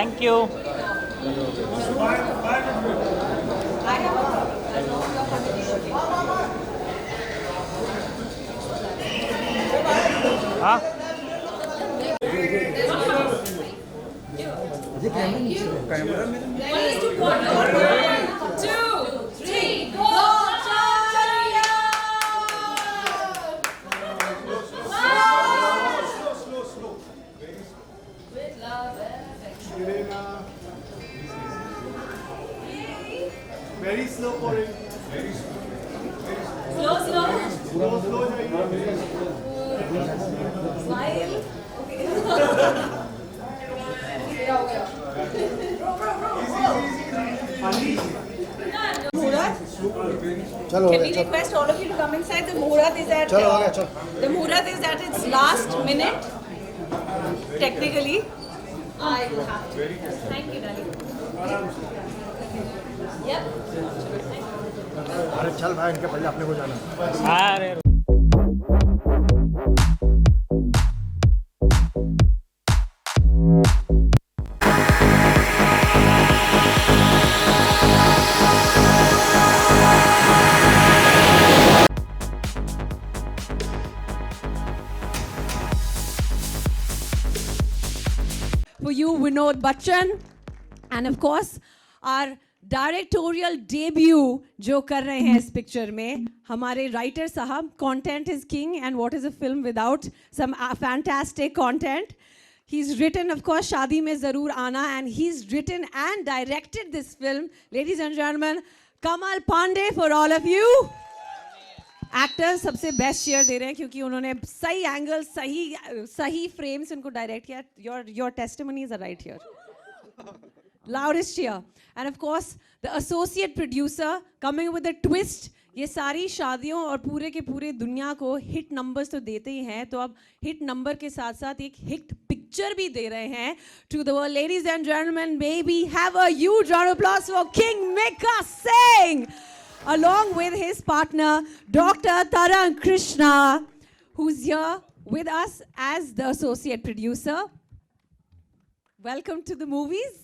Thank you. हाँ Very slow pouring. Slow, slow. Slow, slow जाइए. Smile. चलो Can we request all of you to come inside? The Muhurat is at चलो, आ गया, चलो. the Muhurat is at its last minute. Technically, I will have to. Thank you, darling. Yep. अरे चल भाई इनके पहले अपने को जाना. अरे For you, Vinod Bachchan, and of course, our directorial debut जो कर रहे हैं इस पिक्चर में हमारे writer साहब. Content is king, and what is a film without some fantastic content? He's written, of course, Shaadi Mein Zaroor Aana, and he's written and directed this film. Ladies and gentlemen, Kamal Pandey for all of you. Actors सबसे best share दे रहे हैं क्योंकि उन्होंने सही angle सही frames इनको direct किया. Your testimonies are right here. Loudest cheer. And of course, the associate producer coming with a twist. ये सारी शादियों और पूरे के पूरे दुनिया को हिट नंबर्स तो देते ही हैं, तो अब हिट नंबर के साथ साथ एक हिट पिक्चर भी दे रहे हैं. To the world, ladies and gentlemen, baby, have a huge round of applause for King Mika Singh, along with his partner, Dr. Tarang Krishna, who's here with us as the associate producer. Welcome to the movies.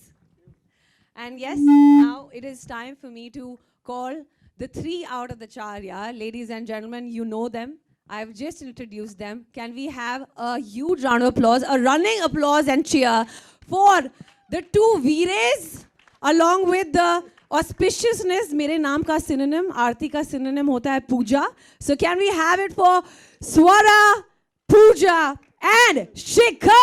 And yes, now it is time for me to call the three out of the Charya. Ladies and gentlemen, you know them. I've just introduced them. Can we have a huge round of applause, a running applause and cheer for the two Veers, along with the auspiciousness. मेरे नाम का synonym, आरती का synonym होता है पूजा. So can we have it for Swara, Pooja and Shikhar?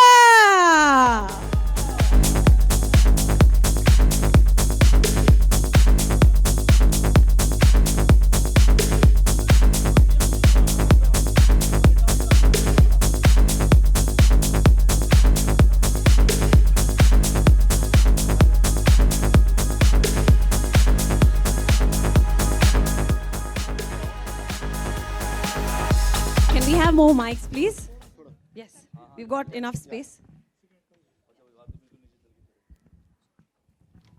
Can we have more mics, please? Yes, we've got enough space.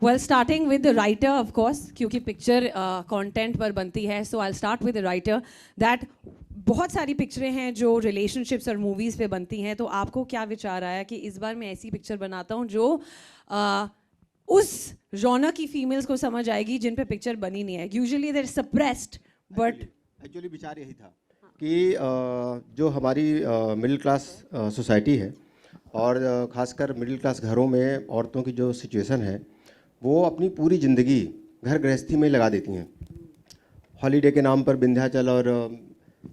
Well, starting with the writer, of course, क्योंकि picture content पर बनती है, so I'll start with the writer. That बहुत सारी पिक्चरें हैं जो relationships और movies पे बनती हैं, तो आपको क्या विचार आया कि इस बार मैं ऐसी पिक्चर बनाता हूँ जो उस रौनक की फीमेल्स को समझ आएगी जिन पे पिक्चर बनी नहीं है. Usually they're suppressed, but actually विचार यही था कि जो हमारी मिडिल क्लास सोसाइटी है और ख़ासकर मिडिल क्लास घरों में औरतों की जो सिचुएशन है वो अपनी पूरी ज़िंदगी घर गृहस्थी में लगा देती हैं. हॉलीडे के नाम पर विंध्याचल और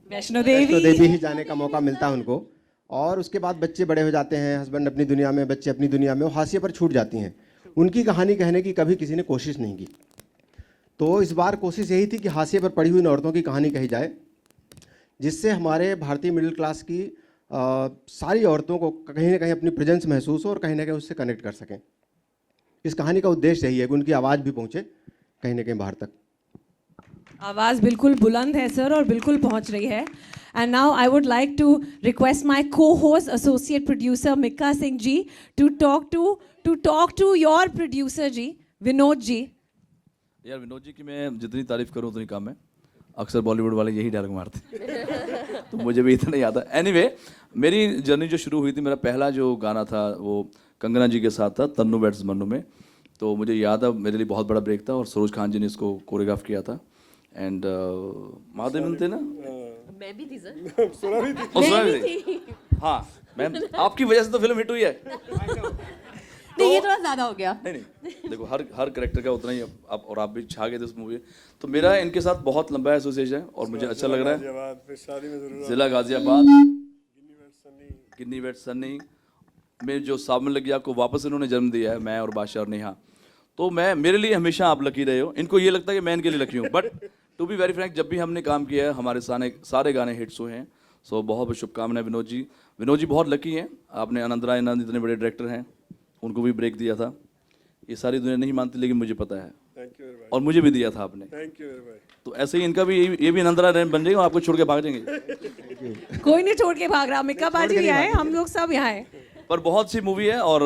वैष्णो देवी देवी ही जाने का मौका मिलता है उनको, और उसके बाद बच्चे बड़े हो जाते हैं, हस्बैंड अपनी दुनिया में, बच्चे अपनी दुनिया में, वो हाशिए पर छूट जाती हैं. उनकी कहानी कहने की कभी किसी ने कोशिश नहीं की. तो इस बार कोशिश यही थी कि हाशिए पर पड़ी हुई इन औरतों की कहानी कही जाए, जिससे हमारे भारतीय मिडिल क्लास की सारी औरतों को कहीं ना कहीं अपनी प्रेजेंस महसूस हो और कहीं ना कहीं उससे कनेक्ट कर सकें. इस कहानी का उद्देश्य यही है कि उनकी आवाज़ भी पहुँचे कहीं ना कहीं बाहर तक. आवाज़ बिल्कुल बुलंद है सर और बिल्कुल पहुंच रही है. And now I would like to request my co-host associate producer Mika Singh ji to talk to your producer ji Vinod ji. यार विनोद जी की मैं जितनी तारीफ करूं उतनी कम है. अक्सर बॉलीवुड वाले यही डायलॉग मारते हैं तो मुझे भी इतना नहीं आता. एनीवे, मेरी जर्नी जो शुरू हुई थी, मेरा पहला जो गाना था वो कंगना जी के साथ था तन्नू बैट्स मन्नू में। तो मुझे याद है मेरे लिए बहुत बड़ा ब्रेक था और सरोज खान जी ने इसको कोरियोग्राफ किया था। एंड महादेवन थे ना, मैं भी थी सर। और सुना भी थी। हाँ मैम, आपकी वजह से तो फिल्म हिट हुई है। नहीं ये थोड़ा ज्यादा हो गया। नहीं देखो, हर करेक्टर का उतना ही आप, और आप भी छा गए थे उस मूवी। तो मेरा इनके साथ बहुत लंबा एसोसिएशन है और मुझे अच्छा लग रहा है। जिला गाजियाबाद, गिन्नी वेट सन्नी में जो सावन लगिया को वापस इन्होंने जन्म दिया है, मैं और बादशाह और नेहा। तो मेरे लिए हमेशा आप लकी रहे हो। इनको ये लगता है कि मैं इनके लिए लकी हूँ, but to be very frank, जब भी हमने काम किया है हमारे सारे गाने हिट्स हुए हैं। सो बहुत बहुत शुभकामनाएं विनोद जी। विनोद जी बहुत लकी हैं, आपने आनंद राय आनंद इतने बड़े डायरेक्टर हैं, उनको भी ब्रेक दिया था। ये सारी दुनिया नहीं मानती लेकिन मुझे पता है, और मुझे भी दिया था आपने। तो ऐसे ही इनका भी ये भी आनंद राय बन जाएगा और आपको छोड़ के भाग जाएंगे। कोई नहीं छोड़ के भाग रहा, मेकअप बाजी भी आए, हम लोग सब यहाँ हैं। पर बहुत सी मूवी है और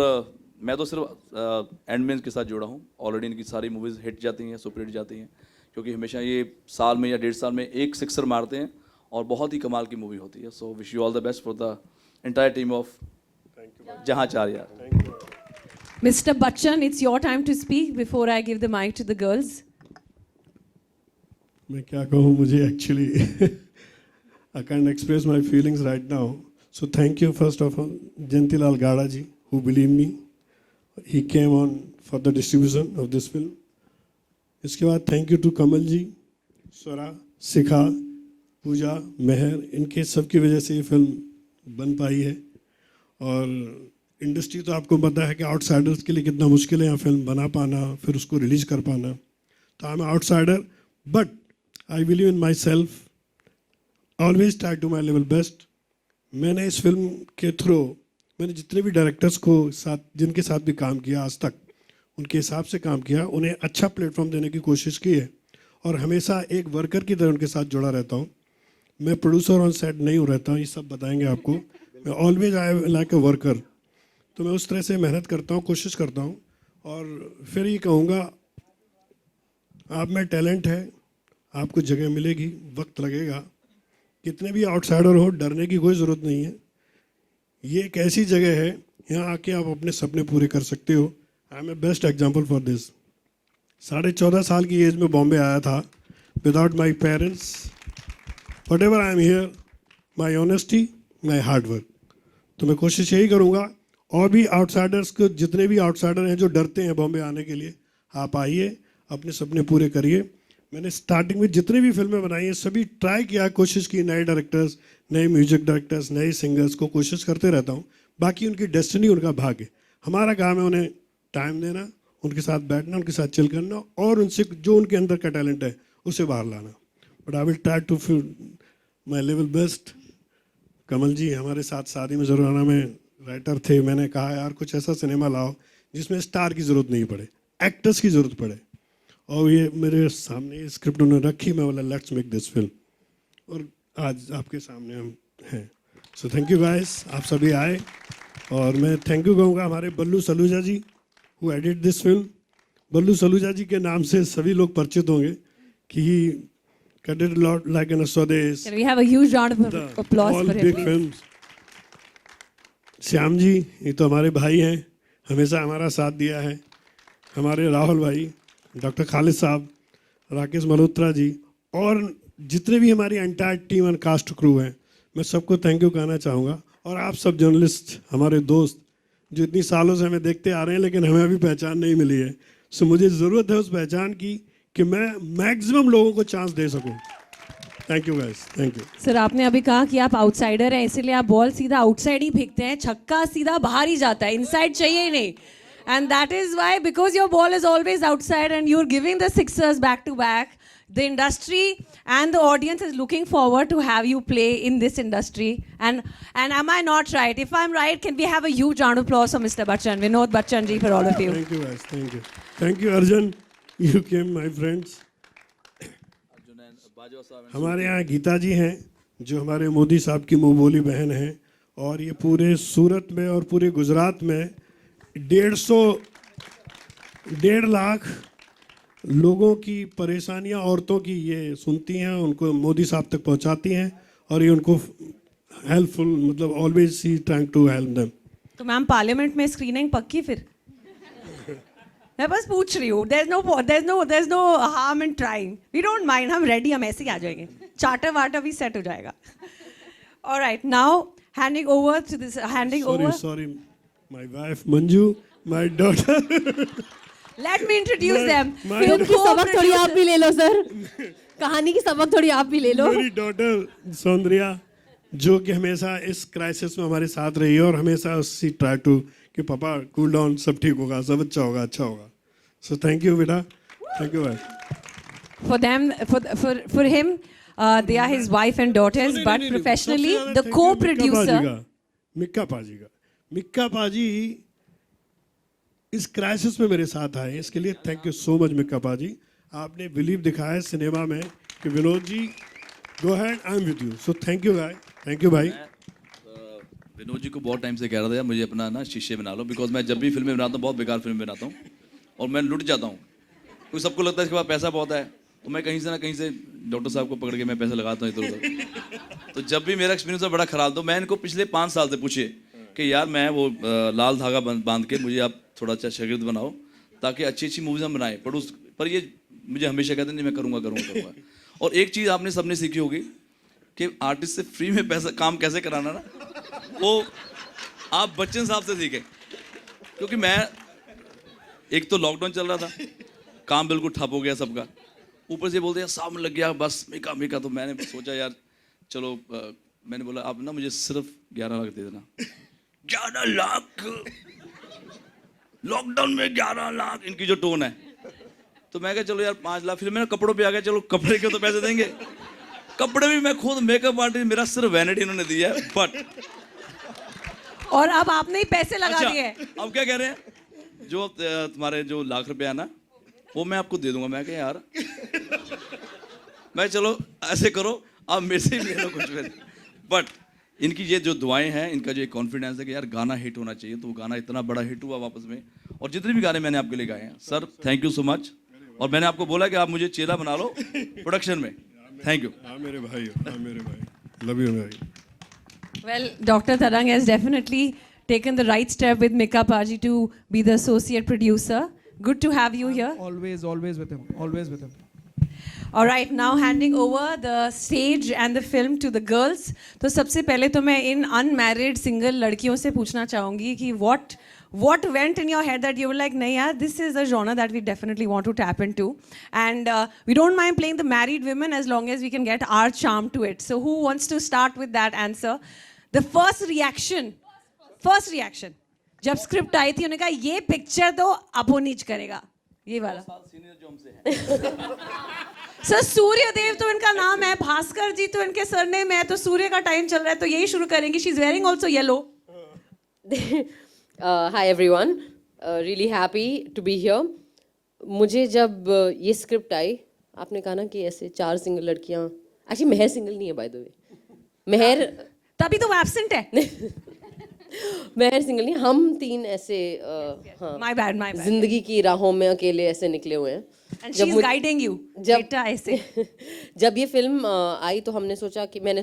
मैं तो सिर्फ एंडमैन के साथ जुड़ा हूँ। ऑलरेडी इनकी सारी मूवीज़ हिट जाती हैं, सुपर हिट जाती हैं, क्योंकि हमेशा ये साल में या 1.5 साल में एक सिक्सर मारते हैं और बहुत ही कमाल की मूवी होती है। So wish you all the best for the entire team of जहाँ चार यार। Mr. Bachchan, it's your time to speak before I give the mic to the girls. मैं क्या कहूँ, मुझे actually I can't express my feelings right now. So thank you first of all, Jantilal Gada ji, who believed me. He came on for the distribution of this film. इसके बाद thank you to कमल जी, स्वरा, शिखा, पूजा, मेहर, इनके सबकी वजह से ये film बन पाई है। और इंडस्ट्री तो आपको पता है कि आउटसाइडर्स के लिए कितना मुश्किल है यहाँ फिल्म बना पाना, फिर उसको रिलीज कर पाना। तो I am outsider, but I believe in myself, always try to my level best. मैंने इस फिल्म के थ्रू मैंने जितने भी डायरेक्टर्स को जिनके साथ भी काम किया आज तक, उनके हिसाब से काम किया, उन्हें अच्छा प्लेटफॉर्म देने की कोशिश की है और हमेशा एक वर्कर की तरह उनके साथ जुड़ा रहता हूँ। मैं प्रोड्यूसर ऑन सेट नहीं रहता हूँ, ये सब बताएंगे आपको। मैं always I like a worker. तो मैं उस तरह से मेहनत करता हूँ, कोशिश करता हूँ। और फिर ये कहूँगा, आप में टैलेंट है, आपको जगह मिलेगी, वक्त लगेगा। कितने भी आउटसाइडर हो, डरने की कोई ज़रूरत नहीं है। ये एक ऐसी जगह है, यहाँ आके आप अपने सपने पूरे कर सकते हो। I am a best example for this. 14.5 साल की एज में बॉम्बे आया था, without my parents. Whatever I am here, my honesty, my hard work. तो मैं कोशिश यही करूँगा, और भी आउटसाइडर्स को, जितने भी आउटसाइडर हैं जो डरते हैं बॉम्बे आने के लिए, आप आइए, अपने सपने पूरे करिए। मैंने स्टार्टिंग में जितनी भी फिल्में बनाई हैं सभी ट्राई किया, कोशिश की, नए डायरेक्टर्स, नए म्यूजिक डायरेक्टर्स, नए सिंगर्स को कोशिश करते रहता हूँ। बाकी उनकी डेस्टिनी, उनका भाग्य। हमारा काम है उन्हें टाइम देना, उनके साथ बैठना, उनके साथ चिल करना और उनसे जो उनके अंदर का टैलेंट है उसे बाहर लाना। But I will try to feel my level best. Kamal ji हमारे साथ शादी में ज़रूर आना में राइटर थे। मैंने कहा यार कुछ ऐसा सिनेमा लाओ जिसमें स्टार की ज़रूरत नहीं पड़े, एक्टर्स की ज़रूरत पड़े। और ये मेरे सामने स्क्रिप्ट उन्होंने रखी, मैं बोला लेट्स मेक दिस फिल्म, और आज आपके सामने हम हैं। सो थैंक यू गाइस, आप सभी आए। और मैं थैंक यू कहूँगा हमारे Ballu Saluja ji who edit this film. Ballu Saluja ji के नाम से सभी लोग परिचित होंगे कि he cutted lot like an Swades, Can we have a huge round of applause all for him, big please? Films. Shyam ji ये तो हमारे भाई हैं, हमेशा हमारा साथ दिया है। हमारे राहुल भाई, डॉक्टर खालिद साहब, राकेश मल्होत्रा जी, और जितने भी हमारी entire team and cast crew हैं, मैं सबको थैंक यू कहना चाहूँगा। और आप सब जर्नलिस्ट, हमारे दोस्त जो इतनी सालों से हमें देखते आ रहे हैं लेकिन हमें अभी पहचान नहीं मिली है। सो मुझे ज़रूरत है उस पहचान की कि मैं मैक्सिमम लोगों को चांस दे सकूँ। Thank you guys, thank you. Sir आपने अभी कहा कि आप आउटसाइडर हैं, इसीलिए आप बॉल सीधा आउटसाइड ही फेंकते हैं, छक्का सीधा बाहर ही जाता है, इनसाइड चाहिए ही नहीं। And that is why, because your ball is always outside and you're giving the sixers back to back, the industry and the audience is looking forward to have you play in this industry. And am I not right? If I'm right, can we have a huge round of applause for Mr. Bachchan, Vinod Bachchan ji, for all of you. Thank you guys, thank you. Thank you Arjun, you came my friends. हमारे यहाँ गीता जी हैं जो हमारे मोदी साहब की मुँह बोली बहन हैं, और ये पूरे सूरत में और पूरे गुजरात में 1.5 लाख लोगों की परेशानियां, औरतों की, ये सुनती हैं, उनको मोदी साहब तक पहुंचाती हैं, और ये उनको हेल्पफुल, मतलब always see trying to help them. तो मैम पार्लियामेंट में स्क्रीनिंग पक्की फिर? मैं बस पूछ रही हूँ. there's no harm in trying. We don't mind. हम ready, हम ऐसे ही आ जाएंगे. चार्टर वार्टर भी सेट हो जाएगा. All right, now handing over. Sorry, my wife Manju, my daughter. Let me introduce them. my- film की सबक थोड़ी आप भी ले लो सर. कहानी की सबक थोड़ी आप भी ले लो. मेरी डॉटर सौंदर्या, जो कि हमेशा इस क्राइसिस में हमारे साथ रही है और हमेशा सी ट्राई टू कि पापा कूल डाउन, सब ठीक होगा, सब अच्छा होगा. सो थैंक यू बेटा, थैंक यू भाई. For him, they are his wife and daughters, but professionally, the co-producer. Mika paaji इस क्राइसिस में मेरे साथ आए, इसके लिए thank you so much Mika paaji. आपने बिलीव दिखाया है सिनेमा में कि Vinod ji go ahead, I am with you. So thank you भाई, थैंक यू भाई. विनोद जी को बहुत टाइम से कह रहा था यार मुझे अपना ना शीशे बना लो, बिकॉज मैं जब भी फिल्में बनाता हूँ बहुत बेकार फिल्म बनाता हूँ और मैं लुट जाता हूँ, क्योंकि सबको लगता है इसके पास पैसा बहुत है, तो मैं कहीं से ना कहीं से डॉक्टर साहब को पकड़ के मैं पैसे लगाता हूँ इधर उधर. तो जब भी मेरा एक्सपीरियंस है बड़ा खराब, तो मैं इनको पिछले 5 साल से पूछे कि यार मैं वो लाल धागा बांध के मुझे आप थोड़ा अच्छा शागिर्द बनाओ ताकि अच्छी अच्छी मूवीज हम बनाए, पर ये मुझे हमेशा कहते नहीं मैं करूँगा. और एक चीज़ आपने सबने सीखी होगी कि आर्टिस्ट से फ्री में पैसा काम कैसे कराना ना, वो आप बच्चन साहब से सीखें. क्योंकि मैं एक तो लॉकडाउन चल रहा था, काम बिल्कुल ठप हो गया सबका, ऊपर से बोलते यार सावन लग गया बस मिका. तो मैंने सोचा यार चलो मैंने बोला आप ना मुझे सिर्फ 11 लाख दे देना. 11 लाख लॉकडाउन में 11 लाख इनकी जो टोन है. तो मैं कहा चलो यार 5 लाख. फिर मेरा कपड़ों पे आ गया, चलो कपड़े के तो पैसे देंगे, कपड़े भी मैं खुद मेकअप आर्टिस्ट, मेरा सिर्फ वैनिटी इन्होंने दिया है. बट और अब आपने ही पैसे लगा दिए. अब क्या कह रहे हैं, जो तुम्हारे जो लाख रुपया ना वो मैं आपको दे दूंगा. मैं कहा यार मैं चलो ऐसे करो आप मेरे से ही ले लो कुछ फिर. बट इनकी ये जो दुआएं हैं, इनका जो एक कॉन्फिडेंस है कि यार गाना हिट होना चाहिए, तो वो गाना इतना बड़ा हिट हुआ वापस में. और जितने भी गाने मैंने आपके लिए गाए हैं sir, thank you so much. और मैंने आपको बोला कि आप मुझे चेला बना लो प्रोडक्शन में. Thank you. हाँ मेरे भाई, लव यू भाई. Well, Dr. Tarang has definitely taken the right step with Mika Paji to be the associate producer. Good to have you here. Always with him. All right, now handing over the stage and the film to the girls. तो सबसे पहले तो मैं इन unmarried single लड़कियों से पूछना चाहूँगी कि what went in your head that you were like, नहीं यार, this is a genre that we definitely want to tap into, and we don't mind playing the married women as long as we can get our charm to it. So who wants to start with that answer? The first reaction जब script I थी उन्होंने कहा ये picture तो अपोनीच करेगा, ये वाला. Sir Suryadev तो इनका नाम है, भास्कर जी तो इनके सरनेम है, तो सूर्य का टाइम चल रहा है तो यही शुरू करेंगे. She is wearing also yellow. Hi everyone, really happy to be here. मुझे जब ये स्क्रिप्ट आई, आपने कहा ना कि ऐसे 4 सिंगल लड़कियां, एक्चुअली मेहर सिंगल नहीं है बाय द वे, मेहर तभी तो वो एब्सेंट है. मेहर सिंगल नहीं, हम 3 ऐसे हाँ My bad. जिंदगी की राहों में अकेले ऐसे निकले हुए हैं. And she is guiding you. बेटा ऐसे. जब ये फिल्म आई तो मैंने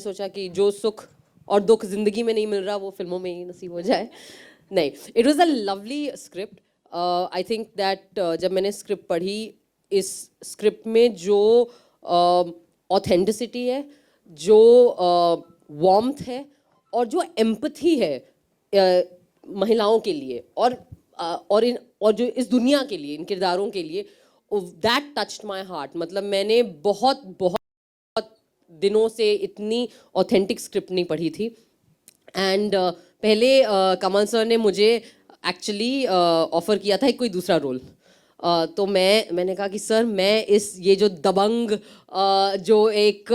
सोचा कि जो सुख और दुख जिंदगी में नहीं मिल रहा वो फिल्मों में ही नसीब हो जाए. नहीं, it was a lovely script. I think that जब मैंने स्क्रिप्ट पढ़ी, इस स्क्रिप्ट में जो ऑथेंटिसिटी है, जो वार्मथ है और जो एम्पथी है महिलाओं के लिए और जो इस दुनिया के लिए, इन किरदारों के लिए, दैट टच्ड माई हार्ट. मतलब मैंने बहुत दिनों से इतनी ऑथेंटिक स्क्रिप्ट नहीं पढ़ी थी. एंड पहले कमल सर ने मुझे एक्चुअली ऑफ़र किया था एक कोई दूसरा रोल. तो मैंने कहा कि सर मैं ये जो दबंग जो एक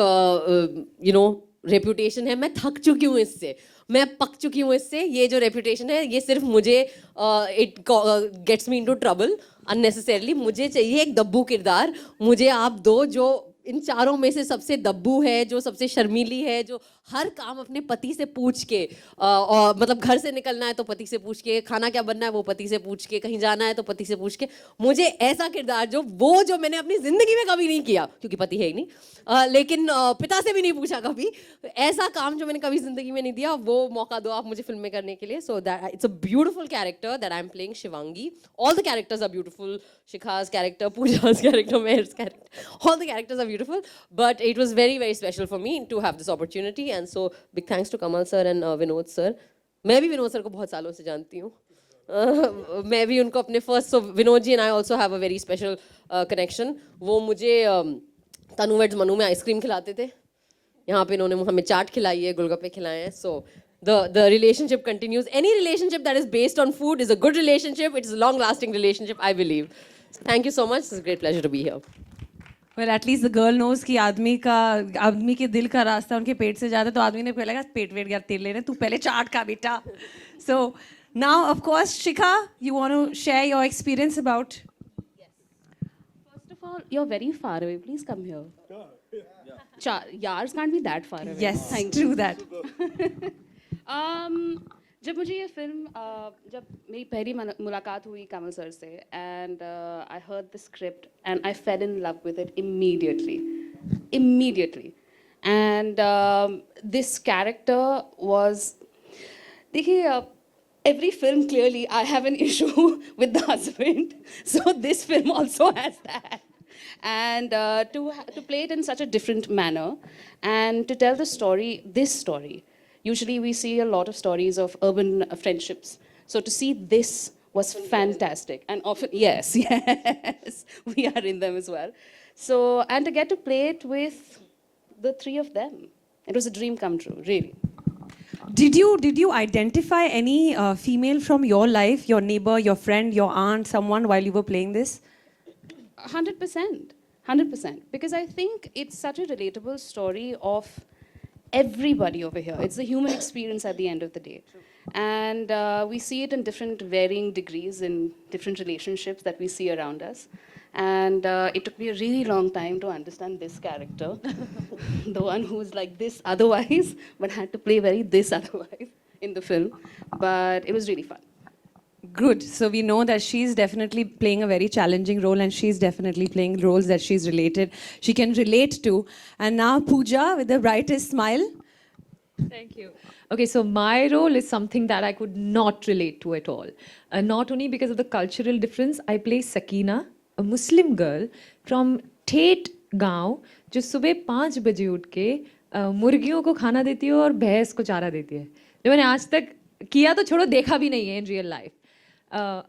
रेपुटेशन है, मैं थक चुकी हूँ इससे, मैं पक चुकी हूँ इससे. ये जो रेपुटेशन है ये सिर्फ मुझे it gets me into trouble unnecessarily. मुझे चाहिए एक दब्बू किरदार. मुझे आप दो जो इन चारों में से सबसे दब्बू है, जो सबसे शर्मीली है, जो हर काम अपने पति से पूछ के और मतलब घर से निकलना है तो पति से पूछ के, खाना क्या बनना है वो पति से पूछ के, कहीं जाना है तो पति से पूछ के। मुझे ऐसा किरदार जो मैंने अपनी ज़िंदगी में कभी नहीं किया, क्योंकि पति है ही नहीं, लेकिन पिता से भी नहीं पूछा कभी, ऐसा काम जो मैंने कभी ज़िंदगी में नहीं दिया, वो मौका दो आप मुझे फिल्म में करने के लिए। So that it's a beautiful character that I am playing, Shivangi. All the characters are beautiful, Shikha's character, Pooja's character, Meher's character, all the characters are beautiful, but it was very, very special for me to have this opportunity, and so big thanks to Kamal sir and Vinod sir. मैं भी Vinod sir को बहुत सालों से जानती हूँ, मैं भी उनको अपने first, so Vinod ji and I also have a very special connection. वो मुझे तनु वेड्स मनु में आइसक्रीम खिलाते थे, यहाँ पे इन्होंने हमें चाट खिलाई है, गोलगप्पे खिलाए हैं, so the relationship continues. Any relationship that is based on food is a good relationship. It is a long-lasting relationship, I believe. Thank you so much. It's a great pleasure to be here. Well, at least the girl knows कि आदमी के दिल का रास्ता उनके पेट से जाता है, तो आदमी ने पहले कहा पेट वेट गया तेल लेने, तू पहले चाट का बेटा. So now, of course, Shikha, you want to share your experience about? First of all, you're very far away. Please come here. Yars can't be that far away. Yes, Thank true you. that. जब मुझे ये film जब मेरी पहली मुलाकात हुई कमल sir से, and I heard the script and I fail in love with it immediately and this character was, देखिए every film clearly I have an issue with the husband, so this film also has that. And to play it in such a different manner and to tell the story, this story, usually we see a lot of stories of urban friendships, so to see this was fantastic, and often yes we are in them as well. So, and to get to play it with the three of them, it was a dream come true, really. Did you identify any female from your life, your neighbor, your friend, your aunt, someone while you were playing this? 100%, because I think it's such a relatable story of everybody over here. It's the human experience at the end of the day. And we see it in different varying degrees in different relationships that we see around us. And it took me a really long time to understand this character, the one who's like this otherwise, but had to play very this otherwise in the film. But it was really fun. Good. So we know that she's definitely playing a very challenging role, and she's definitely playing roles that she can relate to. And now Pooja with the brightest smile. Thank you. Okay, so my role is something that I could not relate to at all. Not only because of the cultural difference, I play Sakina, a Muslim girl from Tet गांव जो सुबह 5 बजे उठ के मुर्गियों को खाना देती है और भैंस को चारा देती है, जो मैंने आज तक किया तो छोड़ो, देखा भी नहीं है in real life.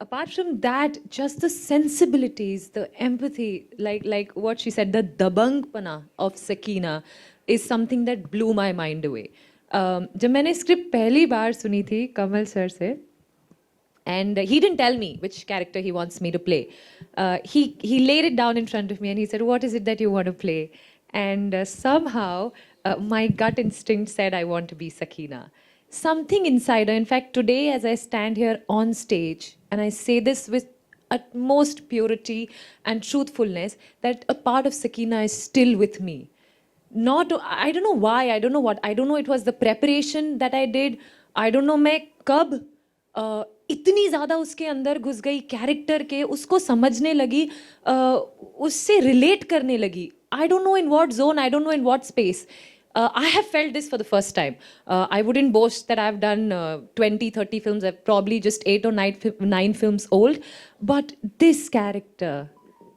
Apart from that, just the sensibilities, the empathy, like what she said, the dabangpana of Sakina is something that blew my mind away. जब मैंने स्क्रिप्ट पहली बार सुनी थी कमल सर से, and he didn't tell me which character he wants me to play. He laid it down in front of me and he said, what is it that you want to play? And somehow my gut instinct said I want to be Sakina. Something inside her. In fact, today as I stand here on stage, and I say this with utmost purity and truthfulness, that a part of Sakina is still with me. I don't know why, I don't know what, I don't know, it was the preparation that I did, I don't know मैं कब इतनी ज़्यादा उसके अंदर घुस गई character के, उसको समझने लगी, उससे रिलेट करने लगी. I don't know in what zone, I don't know in what space. I have felt this for the first time. I wouldn't boast that I've done 20, 30 films. I'm probably just 8 or 9 films old. But this character,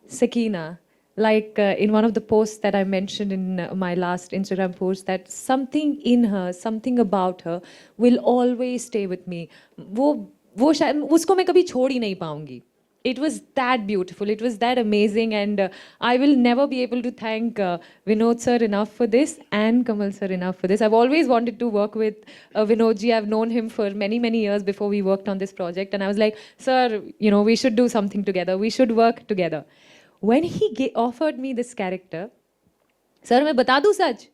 Sakina, like in one of the posts that I mentioned in my last Instagram post, that something in her, something about her will always stay with me. वो शायद उसको मैं कभी छोड़ ही नहीं पाऊंगी. It was that beautiful, it was that amazing, and I will never be able to thank Vinod sir enough for this, and Kamal sir enough for this. I've always wanted to work with Vinod ji. I've known him for many, many years before we worked on this project, and I was like, sir, you know, we should do something together, we should work together. When he offered me this character, sir, मैं बता दूँ सच?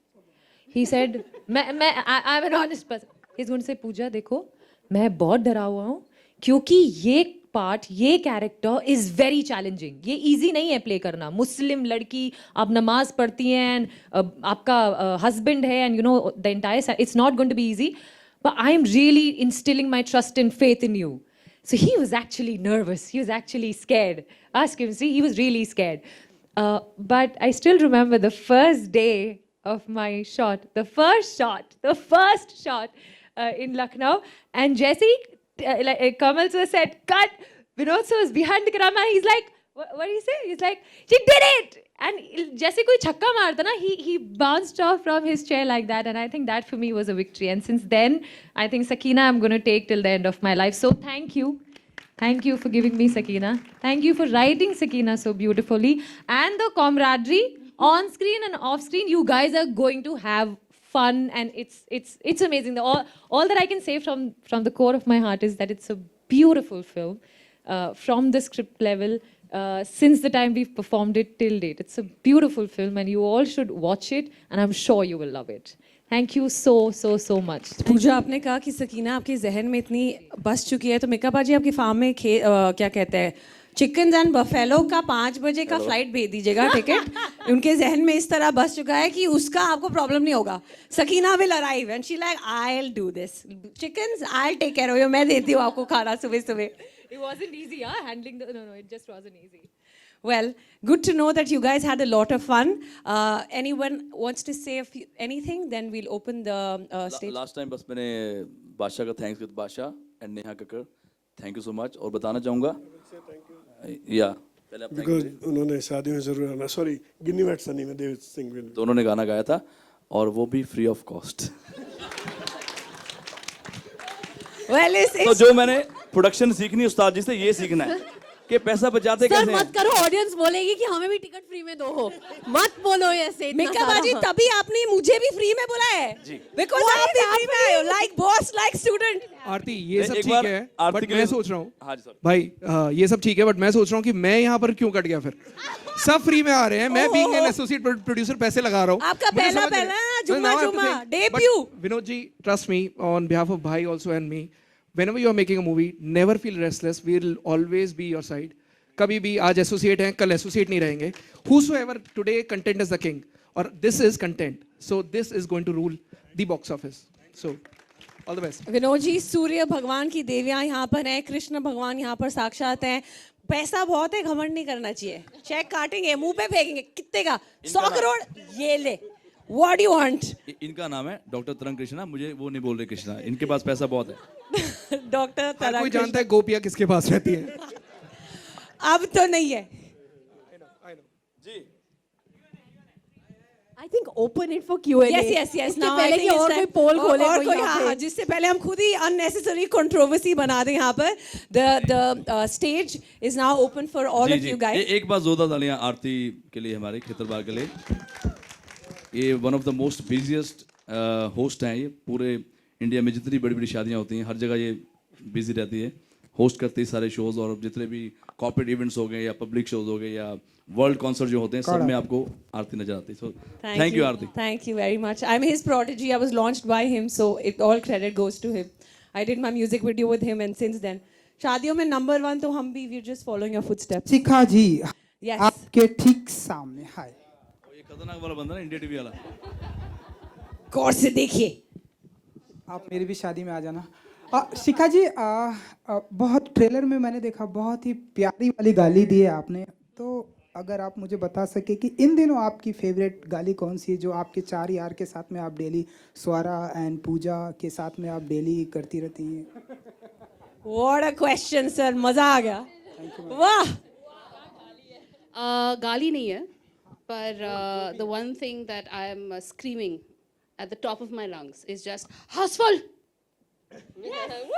He said, I'm an honest person. He's going to say, Pooja, देखो, मैं बहुत डरा हुआ हूँ, क्योंकि ये पार्ट, ये कैरेक्टर इज वेरी चैलेंजिंग. ये इजी नहीं है प्ले करना. मुस्लिम लड़की, आप नमाज पढ़ती हैं, and, आपका हस्बैंड है, and you know the entire, it's not going to be easy. But I am really instilling my trust and faith in you. So he was actually nervous. He was actually scared. Ask him, see, he was really scared. But I still remember the first day of my shot, the first shot in Lucknow. And Jesse, Kamal sir said, cut. Vinod sir was behind the camera and he's like, what do you say? He's like, she did it. And जैसे कोई छक्का मारता ना, he bounced off from his chair like that, and I think that for me was a victory. And since then, I think Sakina I'm going to take till the end of my life. So thank you for giving me Sakina. Thank you for writing Sakina so beautifully, and the camaraderie on screen and off screen. You guys are going to have fun, and it's amazing. All that I can say from the core of my heart is that it's a beautiful film, from the script level. Since the time we've performed it till date. It's a beautiful film and you all should watch it, and I'm sure you will love it. Thank you so much. पूजा, आपने कहा कि सकीना आपके जहन में इतनी बस चुकी है, तो मेकअप बाजी आपकी फार्म में क्या कहते हैं, चिकन एंड बफेलो का 5 बजे का फ्लाइट भेज दीजिएगा टिकट. उनके जहन में इस तरह बस चुका है कि उसका आपको प्रॉब्लम नहीं होगा. Sakina will arrive and she like, I will do this chickens, I will take care of you, मैं देती हूँ आपको खाना सुबह सुबह. It wasn't easy, handling the... No, it just wasn't easy. Well, good to know that you guys had a lot of fun. Anyone wants to say anything? Then we'll open the stage. Last time बस मैंने बादशाह का thanks with बादशाह and Neha Kakkar, thank you so much. और बताना चाहूँगा या पहले आप बिकॉज उन्होंने शादी में जरूर आना. सॉरी, गिन्नी वेट सनी में देव सिंह विल. तो उन्होंने गाना गाया था और वो भी फ्री ऑफ कॉस्ट. Well, तो जो मैंने प्रोडक्शन सीखनी उस्ताद जी से ये सीखना है कि पैसा बचाते सर कैसे मत हैं. करो, ऑडियंस बोलेगी कि हमें भी टिकट फ्री में दो. मत बोलो ऐसे इतना मेकअप सारा. बाजी, तभी आपने मुझे भी फ्री में बोला है. बिकॉज आप भी फ्री में आए हो, लाइक बॉस लाइक स्टूडेंट. आरती, ये सब एक ठीक बार है, आरती बट के मैं लिए- सोच रहा हूँ हाँ जी सर. भाई, ये सब ठीक है, बट मैं सोच रहा हूँ कि मैं यहाँ पर क्यों कट गया फिर. सब फ्री में आ रहे हैं, मैं बीइंग एन एसोसिएट प्रोड्यूसर पैसे लगा रहा हूँ. आपका मुझे पहला समझ नहीं- पहला So जुम्मा now I have to जुम्मा, think, debut. but Vinod ji, trust me on behalf of Bhai also and me, whenever you are making a movie, never feel restless. We will always be your side. कभी भी आज associate हैं, कल associate नहीं रहेंगे. Whosoever today content is the king, or this is content. So this is going to rule the box office. So all the best. Vinod ji, सूर्य भगवान की देवियां यहाँ पर हैं, कृष्ण भगवान यहाँ पर साक्षात हैं. पैसा बहुत है, घमंड नहीं करना चाहिए. चेक काटेंगे, मुंह पे फेंकेंगे, कितने का? 100 करोड़, ये ले. What do you want? इनका नाम है डॉक्टर तरंग कृष्णा. मुझे वो नहीं बोल रहे कृष्णा, इनके पास पैसा बहुत है. डॉक्टर हर कोई तरंग जानता है गोपिया किसके पास रहती है. अब तो नहीं है. I think open it for Q&A. Yes. इसके Now I पहले think कि it's और time- कोई पोल खोले और कोई कोई, यहाँ हाँ, पे. जिससे पहले हम खुद ही unnecessary controversy बना दें यहाँ पर. The stage is now open for all ji of ji. you guys. एक बार जोरदार तालियां आरती के लिए, हमारे खेतरबाग के लिए. ये one of the most busiest host हैं. ये पूरे इंडिया में जितनी बड़ी बड़ी शादियां होती हैं, हर जगह ये बिजी रहती है, होस्ट करती है सारे शोज. और जितने भी कॉर्पोरेट इवेंट्स हो गए या पब्लिक शोज हो गए या वर्ल्ड कॉन्सर्ट जो होते हैं, सब में आपको आरती नजर आती है. सो thank you Aarti. Thank you very much. I'm his prodigy. I was launched by him, so all credit goes to him. I did my music video with him, and since then, शादियों में number 1 तो हम भी, we're just following your footsteps. Shikha ji, Yes. आपके ठीक सामने. हाय. ये खतरनाक वाला बंदा ना, इंडिया टीवी वाला. गौर से देखिए. आप मेरी भी शादी में आ जाना. शिखा जी, बहुत ट्रेलर में मैंने देखा, बहुत ही प्यारी वाली गाली दी है आपने. तो अगर आप मुझे बता सके कि इन दिनों आपकी फेवरेट गाली कौन सी है, जो आपके 4 यार के साथ में आप डेली, स्वरा एंड पूजा के साथ में आप डेली करती रहती हैं. What a question, sir. मजा आ गया. वाह. गाली नहीं है, पर the one thing that I am screaming at the top of my lungs is just houseful.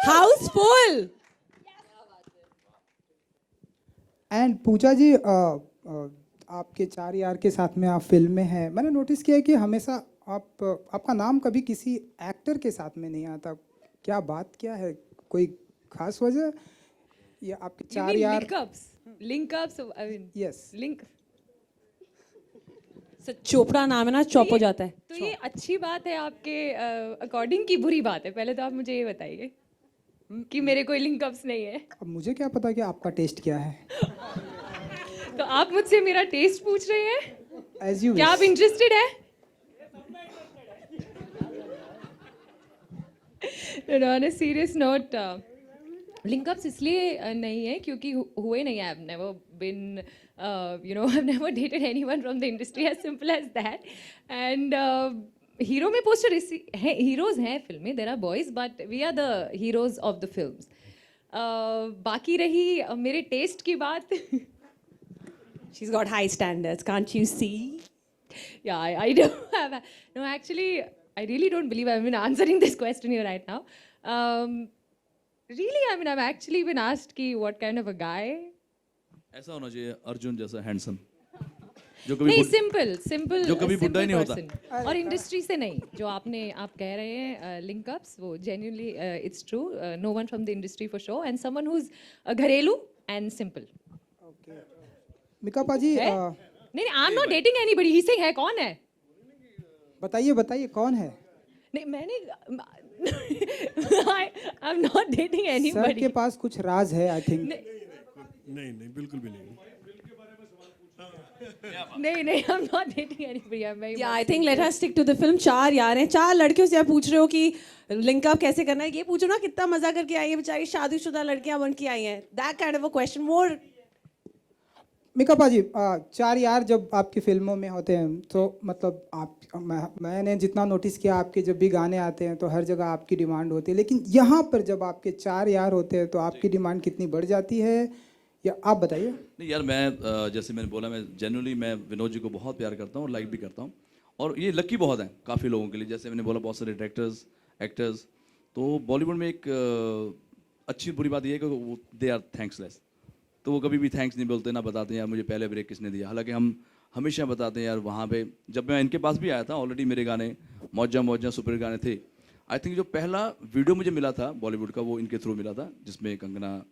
House full. And Pooja ji, आपके 4 यार के साथ में आप फिल्म में हैं. मैंने नोटिस किया है कि हमेशा आपका नाम कभी किसी एक्टर के साथ में नहीं आता. क्या बात क्या है, कोई खास वजह, या आपके 4 यार? Link-ups, I mean, yes. link. Sir Chopra नाम है ना, चौप हो जाता है. तो ये अच्छी बात है आपके अकॉर्डिंग की बुरी बात है? पहले तो आप मुझे ये बताइए. कि मेरे कोई लिंक अप्स नहीं है। अब मुझे क्या पता कि आपका टेस्ट क्या है। तो आप मुझसे मेरा टेस्ट पूछ रहे हैं? एज यू क्या आप इंटरेस्टेड है? On a serious note, link-ups इसलिए नहीं है क्योंकि हुए नहीं है। I've never been, I've never dated anyone from the industry, as simple as that. And hero में पोस्टर है, हीरोज हैं फिल्म में, there are boys, but we are the heroes of the films. बाकी रही मेरे टेस्ट की बात, She's got high standards, can't you see? yeah, I do have. No, actually, I really don't believe I've been answering this question here right now. Really, I mean, I've actually been asked कि what kind of a guy. ऐसा होना चाहिए अर्जुन जैसा handsome, जो कभी नहीं, simple जो कभी बुड्ढा ही नहीं होता। होता। और इंडस्ट्री से नहीं, जो आप कह रहे हैं लिंकअप्स, वो genuinely it's true. No one from the industry for show, and someone who is घरेलू एंड सिंपल। मिका पाजी नहीं, I am not dating anybody. ही से है कौन है? बताइए कौन है? नहीं, मैंने I am not dating sir anybody. के पास कुछ राज है आई थिंक। नहीं बिल्कुल भी नहीं। नहीं, I am not dating anybody. I am very, Yeah, I think let us stick to the film. 4 यार हैं, 4 लड़कियों से आप पूछ रहे हो कि लिंक अप कैसे करना है। ये पूछो ना कितना मजा करके आई है बेचारी, शादीशुदा लड़कियां बन के आई हैं। That kind of a question more. Mika पाजी 4 यार जब आपकी फिल्मों में होते हैं तो मतलब मैंने जितना नोटिस किया, आपके जब भी गाने आते हैं तो हर जगह आपकी डिमांड होती है, लेकिन यहाँ पर जब आपके 4 यार होते हैं तो आपकी डिमांड कितनी बढ़ जाती है, या आप बताइए। नहीं यार, मैं जैसे मैंने बोला, मैं जेन्युइनली मैं विनोद जी को बहुत प्यार करता हूँ और लाइक भी करता हूँ, और ये लकी बहुत है काफ़ी लोगों के लिए। जैसे मैंने बोला, बहुत सारे डायरेक्टर्स, एक्टर्स, तो बॉलीवुड में एक अच्छी बुरी बात ये है कि दे आर थैंक्सलेस। तो वो कभी भी थैंक्स नहीं बोलते, ना बताते हैं यार मुझे पहले ब्रेक किसने दिया। हालांकि हम हमेशा बताते हैं यार, वहाँ पे जब मैं इनके पास भी आया था, ऑलरेडी मेरे गाने मौजा सुपर गाने थे। आई थिंक जो पहला वीडियो मुझे मिला था बॉलीवुड का, वो इनके थ्रू मिला था, जिसमें कंगना